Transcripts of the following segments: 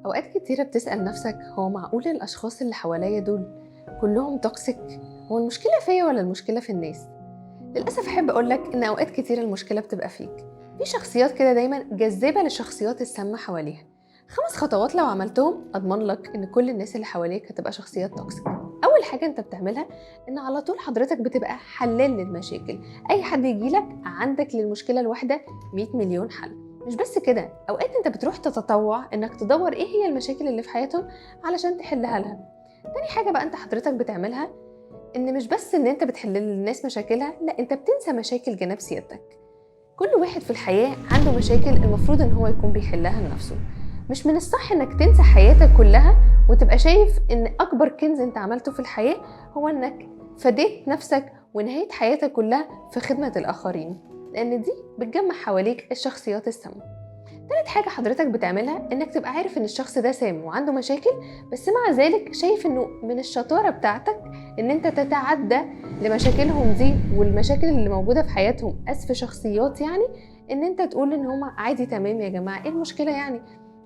أوقات كتيرة بتسأل نفسك هو معقول الأشخاص اللي حواليا دول كلهم توكسيك؟ هو المشكلة فيا ولا المشكلة في الناس؟ للأسف أحب أقولك إن أوقات كتيرة المشكلة بتبقى فيك. في شخصيات كده دايما جذابة للشخصيات السامة حواليها. 5 خطوات لو عملتهم أضمن لك إن كل الناس اللي حواليك هتبقى شخصيات توكسيك. أول حاجة أنت بتعملها إن على طول حضرتك بتبقى حلال للمشاكل. أي حد يجيلك عندك للمشكلة الواحدة 100 مليون حل. مش بس كده، اوقات انت بتروح تتطوع انك تدور ايه هي المشاكل اللي في حياتهم علشان تحلها لها. تاني حاجة بقى انت حضرتك بتعملها ان مش بس ان انت بتحل للناس مشاكلها، لا انت بتنسى مشاكل جناب سيادتك. كل واحد في الحياة عنده مشاكل المفروض ان هو يكون بيحلها لنفسه. مش من الصح انك تنسى حياتك كلها وتبقى شايف ان اكبر كنز انت عملته في الحياة هو انك فديت نفسك ونهيت حياتك كلها في خدمة الاخرين، لان دي بتجمع حواليك الشخصيات السامة. تالت حاجة حضرتك بتعملها انك تبقى عارف ان الشخص ده سام وعنده مشاكل، بس مع ذلك شايف انه من الشطارة بتاعتك ان انت تتعدى لمشاكلهم دي والمشاكل اللي موجودة في حياتهم في شخصيات، يعني ان انت تقول ان هما عادي تمام يا جماعة، ايه المشكلة يعني؟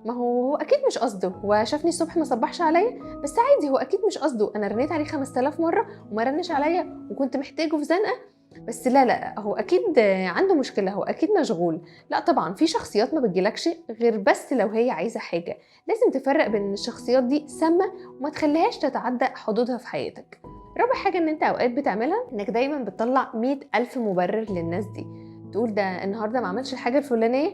ما هو اكيد مش قصده، هو شافني الصبح ما صبحش عليا، بس عادي هو اكيد مش قصده، انا رنيت عليه 5000 مرة وما رنش عليا وكنت محتاجه في زنقة، بس لا هو اكيد عنده مشكلة، هو اكيد مشغول. لا طبعا في شخصيات ما بتجيلكش غير بس لو هي عايزة حاجة. لازم تفرق بين الشخصيات دي سامة وما تخليهاش تتعدى حدودها في حياتك. رابع حاجة ان انت اوقات بتعملها انك دايما بتطلع 100,000 مبرر للناس دي. تقول ده النهاردة ما عملش الحاجة الفلانية،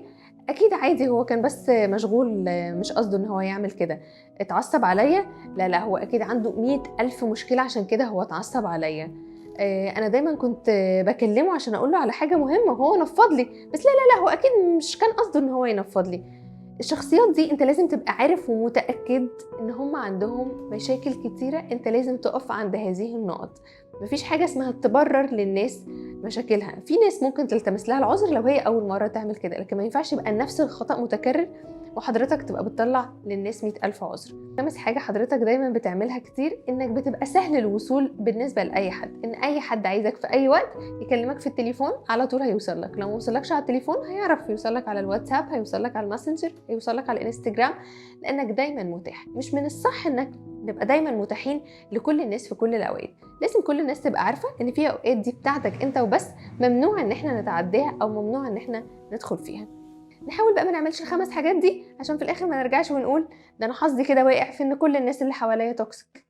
اكيد عادي هو كان بس مشغول، مش قصده ان هو يعمل كده. اتعصب عليا، لا هو اكيد عنده 100,000 مشكلة عشان كده هو اتعصب عليا. انا دايما كنت بكلمه عشان اقول له على حاجه مهمه وهو نفض لي، بس لا هو اكيد مش كان قصده ان هو ينفض لي. الشخصيات دي انت لازم تبقى عارف ومتاكد ان هم عندهم مشاكل كتيره، انت لازم تقف عند هذه النقط. مفيش حاجه اسمها تبرر للناس مشاكلها. في ناس ممكن تلتمس لها العذر لو هي اول مره تعمل كده، لكن ما ينفعش يبقى نفس الخطا متكرر وحضرتك تبقى بتطلع للناس 100,000 عذر. خامس حاجة حضرتك دايما بتعملها كتير انك بتبقى سهل الوصول بالنسبة لأي حد، ان اي حد عايزك في اي وقت يكلمك في التليفون على طول هيوصلك، لو موصلكش على التليفون هيعرف يوصلك على الواتساب، هيوصلك على الماسنجر، هيوصلك على الانستجرام، لانك دايما متاح. مش من الصح انك نبقى دايما متاحين لكل الناس في كل الاوقات. لازم كل الناس تبقى عارفة ان في اوقات دي بتاعتك انت وبس، ممنوع ان احنا نتعديها او ممنوع ان احنا ندخل فيها. نحاول بقى ما نعملش ال5 حاجات دي عشان في الاخر ما نرجعش ونقول ده انا حظي كده واقع في ان كل الناس اللي حواليا توكسيك.